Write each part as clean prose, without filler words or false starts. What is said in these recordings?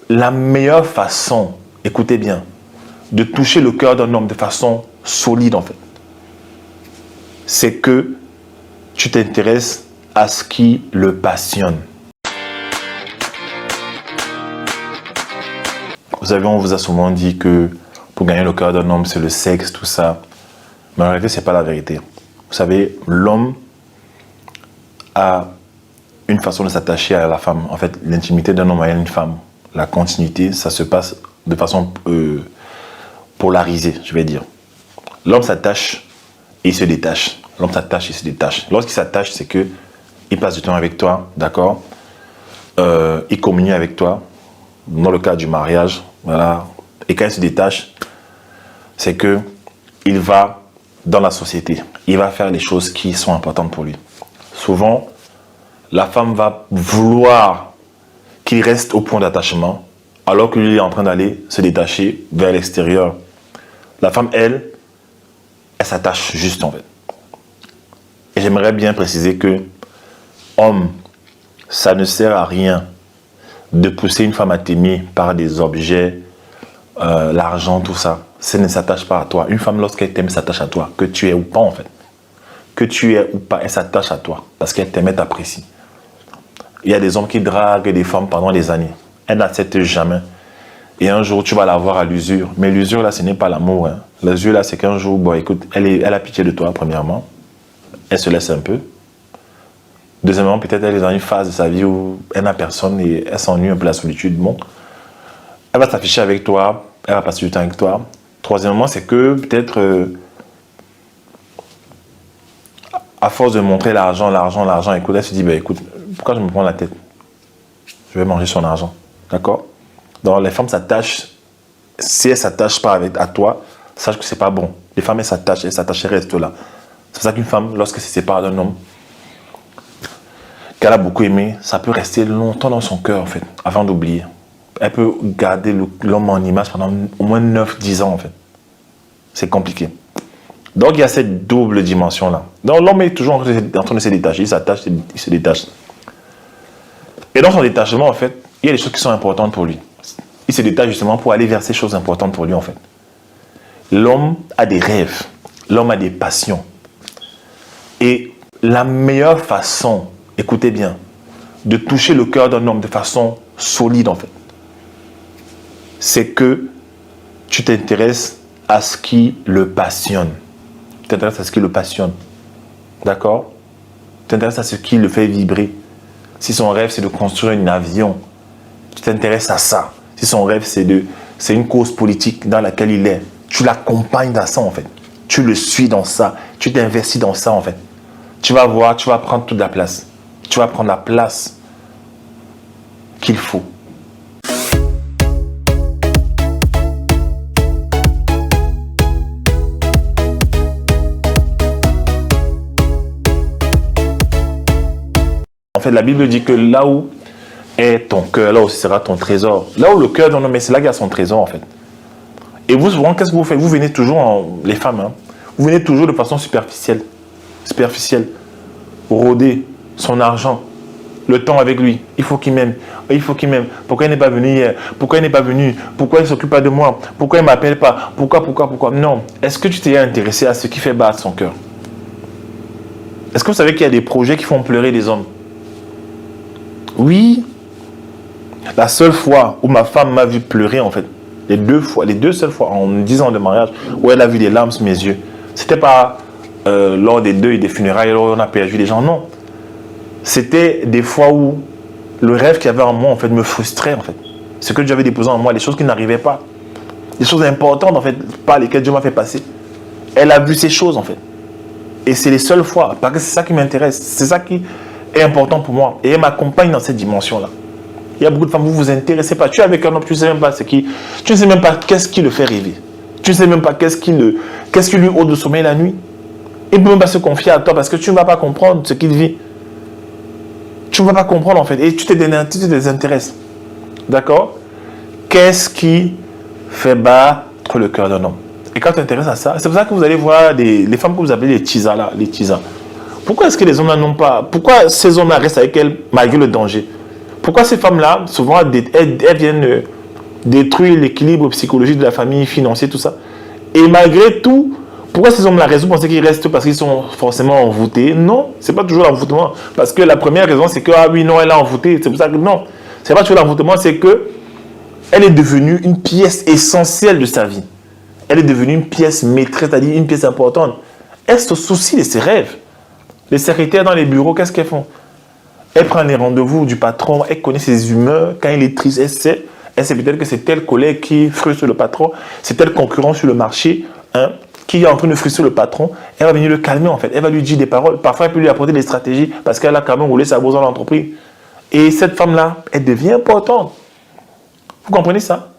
la meilleure façon, écoutez bien, de toucher le cœur d'un homme de façon solide en fait, c'est que tu t'intéresses à ce qui le passionne. Vous savez, on vous a souvent dit que pour gagner le cœur d'un homme, c'est le sexe, tout ça. Mais en réalité, ce n'est pas la vérité. Vous savez, l'homme a une façon de s'attacher à la femme. En fait, l'intimité d'un homme avec une femme, la continuité, ça se passe de façon polarisée, je vais dire. L'homme s'attache et il se détache. L'homme s'attache et il se détache. Lorsqu'il s'attache, c'est qu'il passe du temps avec toi, d'accord, il communie avec toi, dans le cas du mariage, voilà. Et quand il se détache, c'est qu'il va dans la société. Il va faire les choses qui sont importantes pour lui. Souvent, la femme va vouloir qu'il reste au point d'attachement, alors que lui est en train d'aller se détacher vers l'extérieur. La femme, elle s'attache juste en fait. Et j'aimerais bien préciser que, homme, ça ne sert à rien de pousser une femme à t'aimer par des objets, l'argent, tout ça. Ça ne s'attache pas à toi. Une femme, lorsqu'elle t'aime, s'attache à toi, que tu es ou pas en fait. Que tu es ou pas, elle s'attache à toi parce qu'elle t'aime, elle t'apprécie. Il y a des hommes qui draguent des femmes pendant des années. Elle n'accepte jamais. Et un jour, tu vas la voir à l'usure. Mais l'usure, là, ce n'est pas l'amour. Hein. L'usure, là, c'est qu'un jour, bon, écoute, elle a pitié de toi, premièrement. Elle se laisse un peu. Deuxièmement, peut-être elle est dans une phase de sa vie où elle n'a personne et elle s'ennuie un peu de la solitude. Bon, elle va s'afficher avec toi, elle va passer du temps avec toi. Troisièmement, c'est que peut-être, à force de montrer l'argent, écoute, elle se dit, bah, écoute, pourquoi je me prends la tête? Je vais manger son argent. D'accord? Donc, les femmes s'attachent. Si elles ne s'attachent pas à toi, sache que ce n'est pas bon. Les femmes, elles s'attachent, elles restent là. C'est pour ça qu'une femme, lorsqu'elle se sépare d'un homme qu'elle a beaucoup aimé, ça peut rester longtemps dans son cœur, en fait, avant d'oublier. Elle peut garder l'homme en image pendant au moins 9-10 ans, en fait. C'est compliqué. Donc, il y a cette double dimension-là. Donc, l'homme est toujours en train de se détacher. Il s'attache, il se détache. Et dans son détachement, en fait, il y a des choses qui sont importantes pour lui. Il se détache justement pour aller vers ces choses importantes pour lui, en fait. L'homme a des rêves. L'homme a des passions. Et la meilleure façon, écoutez bien, de toucher le cœur d'un homme de façon solide, en fait, c'est que tu t'intéresses à ce qui le passionne. Tu t'intéresses à ce qui le passionne. D'accord? Tu t'intéresses à ce qui le fait vibrer. Si son rêve, c'est de construire un avion, tu t'intéresses à ça. Si son rêve, c'est une cause politique dans laquelle il est, tu l'accompagnes dans ça, en fait. Tu le suis dans ça. Tu t'investis dans ça, en fait. Tu vas voir, tu vas prendre toute la place. Tu vas prendre la place qu'il faut. En fait, la Bible dit que là où est ton cœur, là où sera ton trésor. Là où le cœur d'un homme est, c'est là qu'il y a son trésor, en fait. Et vous, souvent, qu'est-ce que vous faites? Vous venez toujours, les femmes, hein, vous venez toujours de façon superficielle. Rôder son argent, le temps avec lui. Il faut qu'il m'aime. Il faut qu'il m'aime. Pourquoi il n'est pas venu hier? Pourquoi il n'est pas venu? Pourquoi il ne s'occupe pas de moi? Pourquoi il ne m'appelle pas? Pourquoi? Non. Est-ce que tu t'es intéressé à ce qui fait battre son cœur? Est-ce que vous savez qu'il y a des projets qui font pleurer les hommes? Oui. La seule fois où ma femme m'a vu pleurer, en fait, les deux seules fois en 10 ans de mariage où elle a vu des larmes sur mes yeux, c'était pas lors des deuils, des funérailles, où on a perdu des gens, non. C'était des fois où le rêve qu'il y avait en moi, en fait, me frustrait, en fait. Ce que Dieu avait déposé en moi, les choses qui n'arrivaient pas. Des choses importantes, en fait, par lesquelles Dieu m'a fait passer. Elle a vu ces choses, en fait. Et c'est les seules fois, parce que c'est ça qui m'intéresse. C'est ça qui est important pour moi. Et elle m'accompagne dans cette dimension-là. Il y a beaucoup de femmes, vous ne vous intéressez pas. Tu es avec un homme, tu ne sais même pas tu ne sais même pas qu'est-ce qui le fait rêver. Tu ne sais même pas qu'est-ce qui lui ôte le sommeil la nuit. Il ne peut même pas se confier à toi parce que tu ne vas pas comprendre ce qu'il vit. Tu ne vas pas comprendre en fait. Et tu te désintéresses. D'accord? Qu'est-ce qui fait battre le cœur d'un homme? Et quand tu t'intéresses à ça, c'est pour ça que vous allez voir les femmes que vous appelez les tisas là, les tisas. Pourquoi est-ce que les hommes là n'ont pas... Pourquoi ces hommes là restent avec elles malgré le danger? Pourquoi ces femmes-là, souvent, elles viennent détruire l'équilibre psychologique de la famille, financier, tout ça. Et malgré tout, pourquoi ces hommes-là raison penser qu'ils restent parce qu'ils sont forcément envoûtés? Non, c'est pas toujours l'envoûtement. Parce que la première raison, c'est que, ah oui, non, elle est envoûtée. C'est pour ça que non, c'est pas toujours l'envoûtement, c'est que elle est devenue une pièce essentielle de sa vie. Elle est devenue une pièce maîtresse, c'est-à-dire une pièce importante. Elle se soucie de ses rêves. Les secrétaires dans les bureaux, qu'est-ce qu'elles font? Elle prend les rendez-vous du patron, elle connaît ses humeurs. Quand il est triste, elle sait peut-être que c'est tel collègue qui frustre le patron, c'est tel concurrent sur le marché, hein, qui est en train de frustrer le patron. Elle va venir le calmer en fait. Elle va lui dire des paroles. Parfois, elle peut lui apporter des stratégies parce qu'elle a quand même roulé sa bourse dans l'entreprise. Et cette femme-là, elle devient importante. Vous comprenez ça?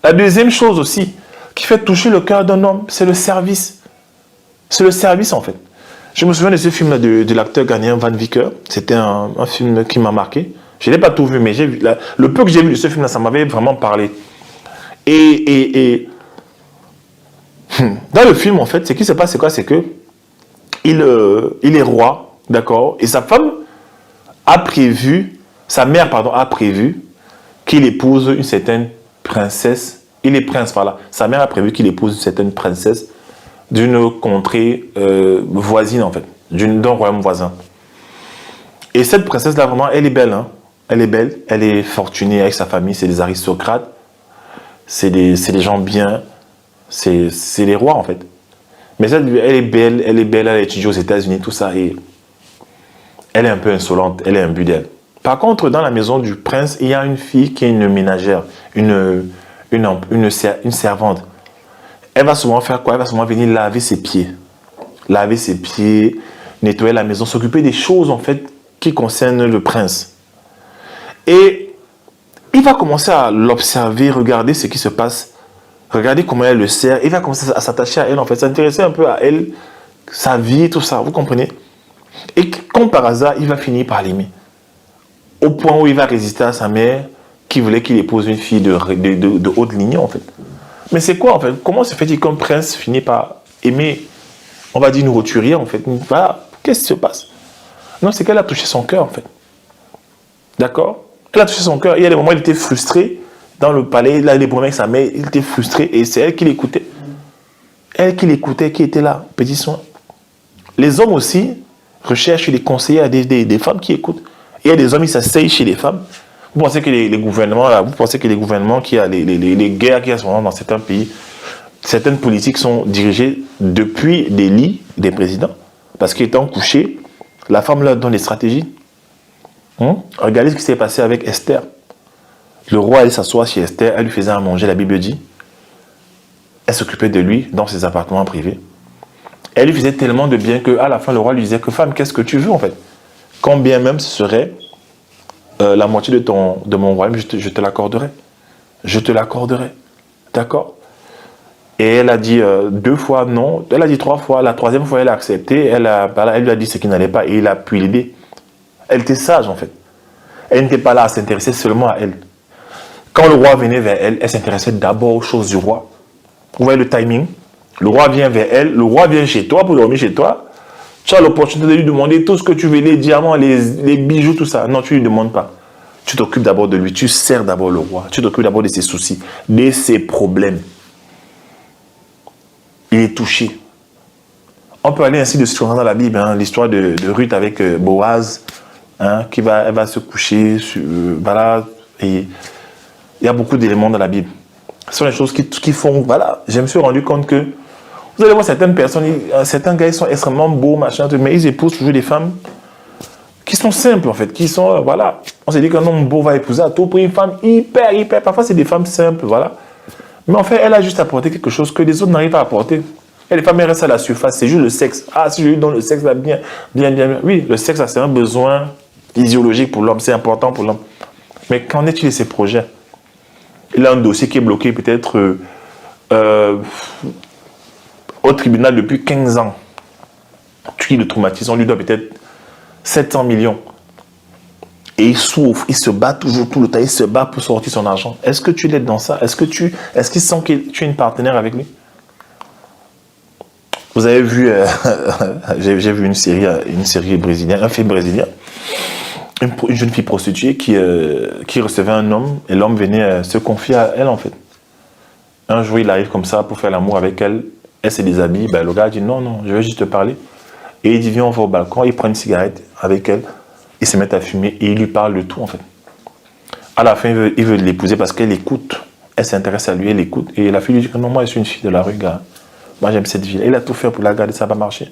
La deuxième chose aussi qui fait toucher le cœur d'un homme, c'est le service. C'est le service en fait. Je me souviens de ce film-là de l'acteur ghanéen Van Vicker. C'était un film qui m'a marqué. Je n'ai pas tout vu, mais j'ai vu, le peu que j'ai vu de ce film-là, ça m'avait vraiment parlé. Et dans le film, en fait, ce qui se passe, c'est quoi? C'est que il est roi, d'accord? Et sa femme a prévu, sa mère, pardon, a prévu qu'il épouse une certaine princesse. Il est prince, voilà. Sa mère a prévu qu'il épouse une certaine princesse d'une contrée voisine, en fait, d'un royaume voisin. Et cette princesse-là, vraiment, elle est belle, hein. Elle est belle, elle est fortunée avec sa famille, c'est des aristocrates, c'est des gens bien, c'est les rois, en fait. Mais elle est belle, elle a étudié aux États-Unis, tout ça, et elle est un peu insolente, elle est un but d'elle. Par contre, dans la maison du prince, il y a une fille qui est une ménagère, une servante. Elle va souvent faire quoi? Elle va souvent venir laver ses pieds. Laver ses pieds, nettoyer la maison, s'occuper des choses, en fait, qui concernent le prince. Et il va commencer à l'observer, regarder ce qui se passe, regarder comment elle le sert. Il va commencer à s'attacher à elle, en fait, s'intéresser un peu à elle, sa vie, tout ça, vous comprenez? Et comme par hasard, il va finir par l'aimer. Au point où il va résister à sa mère, qui voulait qu'il épouse une fille de haute lignée, en fait. Mais c'est quoi, en fait? Comment se fait-il qu'un prince finit par aimer, on va dire, une roturière, en fait? Voilà, qu'est-ce qui se passe? Non, c'est qu'elle a touché son cœur, en fait. D'accord? Elle a touché son cœur. Il y a des moments où il était frustré dans le palais. Il a des problèmes avec sa mère. Il était frustré et c'est elle qui l'écoutait. Elle qui l'écoutait, qui était là, petit soin. Les hommes aussi recherchent des conseillers à des femmes qui écoutent. Il y a des hommes qui s'asseyent chez les femmes. Vous pensez que les gouvernements, là, vous pensez que les gouvernements, qui a les guerres qui sont dans certains pays, certaines politiques sont dirigées depuis des lits des présidents. Parce qu'étant couchés, la femme leur donne des stratégies. Regardez ce qui s'est passé avec Esther. Le roi allait s'asseoir chez Esther, elle lui faisait à manger, la Bible dit. Elle s'occupait de lui dans ses appartements privés. Elle lui faisait tellement de bien qu'à la fin, le roi lui disait que femme, qu'est-ce que tu veux en fait? Quand bien même ce serait la moitié de mon royaume, je te l'accorderai. Je te l'accorderai. D'accord? Et elle a dit 2 fois non, elle a dit 3 fois, la 3e fois elle a accepté, elle lui a dit ce qui n'allait pas et il a pu l'aider. Elle était sage en fait. Elle n'était pas là à s'intéresser seulement à elle. Quand le roi venait vers elle, elle s'intéressait d'abord aux choses du roi. Vous voyez le timing? Le roi vient vers elle, le roi vient chez toi pour dormir chez toi. Tu as l'opportunité de lui demander tout ce que tu veux, les diamants, les bijoux, tout ça. Non, tu ne lui demandes pas. Tu t'occupes d'abord de lui, tu sers d'abord le roi. Tu t'occupes d'abord de ses soucis, de ses problèmes. Il est touché. On peut aller ainsi de suite dans la Bible, hein, l'histoire de Ruth avec Boaz, hein, elle va se coucher, voilà, et il y a beaucoup d'éléments dans la Bible. Ce sont les choses qui font, voilà, je me suis rendu compte que, vous allez voir certaines personnes, certains gars, ils sont extrêmement beaux, machin, mais ils épousent toujours des femmes qui sont simples, en fait, qui sont, voilà, on s'est dit qu'un homme beau va épouser à tout prix une femme hyper, parfois c'est des femmes simples, voilà. Mais en fait, elle a juste apporté quelque chose que les autres n'arrivent pas à apporter. Et les femmes restent à la surface, c'est juste le sexe. Ah, si je lui donne le sexe, là, bien. Oui, le sexe, c'est un besoin physiologique pour l'homme, c'est important pour l'homme. Mais qu'en est-il de ses projets? Il a un dossier qui est bloqué peut-être au tribunal depuis 15 ans. Qui le traumatise, on lui doit peut-être 700 millions. Et il souffre, il se bat toujours tout le temps, il se bat pour sortir son argent. Est-ce que tu l'aides dans ça? Est-ce qu'il sent que tu es une partenaire avec lui? Vous avez vu, j'ai vu une série brésilienne, un film brésilien. une jeune fille prostituée qui recevait un homme et l'homme venait se confier à elle en fait. Un jour, il arrive comme ça pour faire l'amour avec elle. Elle se déshabille. Ben, le gars dit non, non, je veux juste te parler. Et il dit viens, on va au balcon. Il prend une cigarette avec elle. Ils se mettent à fumer et il lui parle de tout en fait. À la fin, il veut l'épouser parce qu'elle écoute. Elle s'intéresse à lui, elle écoute. Et la fille lui dit que non, moi je suis une fille de la rue, gars. Moi j'aime cette vie. Il a tout fait pour la garder, ça va marcher.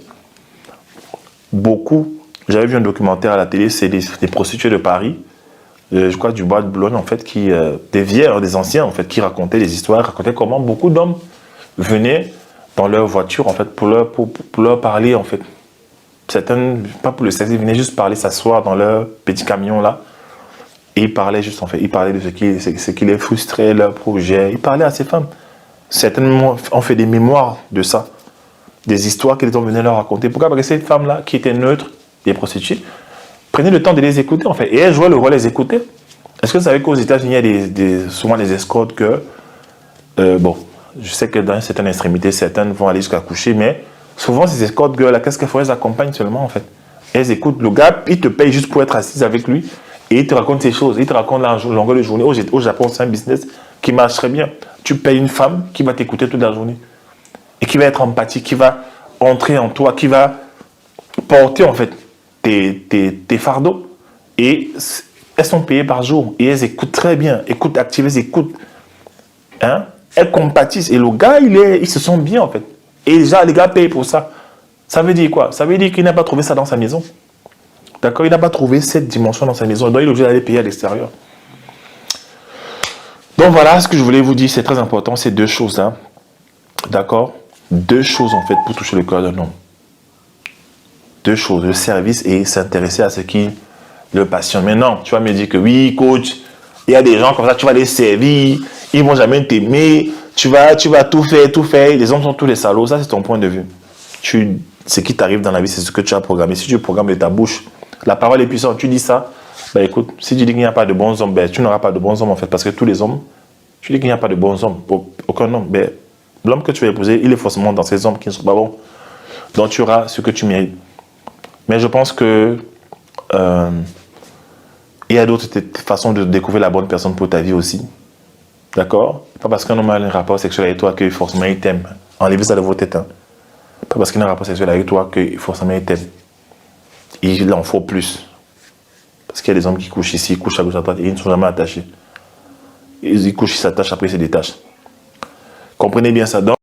Beaucoup. J'avais vu un documentaire à la télé, c'est des prostituées de Paris. Je crois du Bois de Boulogne en fait, des vieilles, des anciens en fait, qui racontaient des histoires, racontaient comment beaucoup d'hommes venaient dans leur voiture en fait pour leur parler en fait. Certains, pas pour le sexe, ils venaient juste parler, s'asseoir dans leur petit camion là et ils parlaient juste en fait, ils parlaient de ce qui les frustrait, leurs projets. Ils parlaient à ces femmes. Certains ont fait des mémoires de ça, des histoires qu'ils ont venaient leur raconter. Pourquoi? Parce que ces femmes là qui étaient neutres, des prostituées, prenez le temps de les écouter en fait. Et elles jouaient le rôle de les écouter. Est-ce que vous savez qu'aux États-Unis, il y a souvent des escortes que, bon, je sais que dans certaines extrémités, certaines vont aller jusqu'à coucher, mais souvent ces escortes girls, qu'est-ce qu'elles font? Elles accompagnent seulement en fait. Elles écoutent le gars, il te paye juste pour être assise avec lui et il te raconte ces choses. Il te raconte la longueur de journée. Au Japon, c'est un business qui marche très bien. Tu payes une femme qui va t'écouter toute la journée et qui va être empathique, qui va entrer en toi, qui va porter en fait tes fardeaux et elles sont payées par jour et elles écoutent très bien, écoutent actives, elles écoutent, hein? Elles compatissent et le gars il se sent bien en fait et déjà les gars payent pour ça. Ça veut dire quoi? Ça veut dire qu'il n'a pas trouvé ça dans sa maison, d'accord? Il n'a pas trouvé cette dimension dans sa maison, donc il est obligé d'aller payer à l'extérieur. Donc voilà ce que je voulais vous dire, c'est très important, c'est deux choses, hein? D'accord? Deux choses en fait pour toucher le cœur d'un homme. Deux choses, le service et s'intéresser à ce qui le passionne. Mais non, tu vas me dire que oui, coach, il y a des gens comme ça, tu vas les servir, ils ne vont jamais t'aimer, tu vas tout faire, tout faire. Les hommes sont tous des salauds, ça c'est ton point de vue. Ce qui t'arrive dans la vie, c'est ce que tu as programmé. Si tu programmes de ta bouche, la parole est puissante, tu dis ça, ben écoute, si tu dis qu'il n'y a pas de bons hommes, ben tu n'auras pas de bons hommes en fait, parce que tous les hommes, tu dis qu'il n'y a pas de bons hommes, aucun homme, ben l'homme que tu vas épouser, il est forcément dans ces hommes qui ne sont pas bons. Donc tu auras ce que tu mérites. Mais je pense que il y a d'autres façons de découvrir la bonne personne pour ta vie aussi. D'accord? Pas parce qu'un homme a un rapport sexuel avec toi que forcément il t'aime. Enlevez ça de vos têtes. Hein. Pas parce qu'il a un rapport sexuel avec toi que forcément il t'aime. Il en faut plus. Parce qu'il y a des hommes qui couchent ici, ils couchent à gauche à droite et ils ne sont jamais attachés. Ils couchent, ils s'attachent, après ils se détachent. Comprenez bien ça. Donc,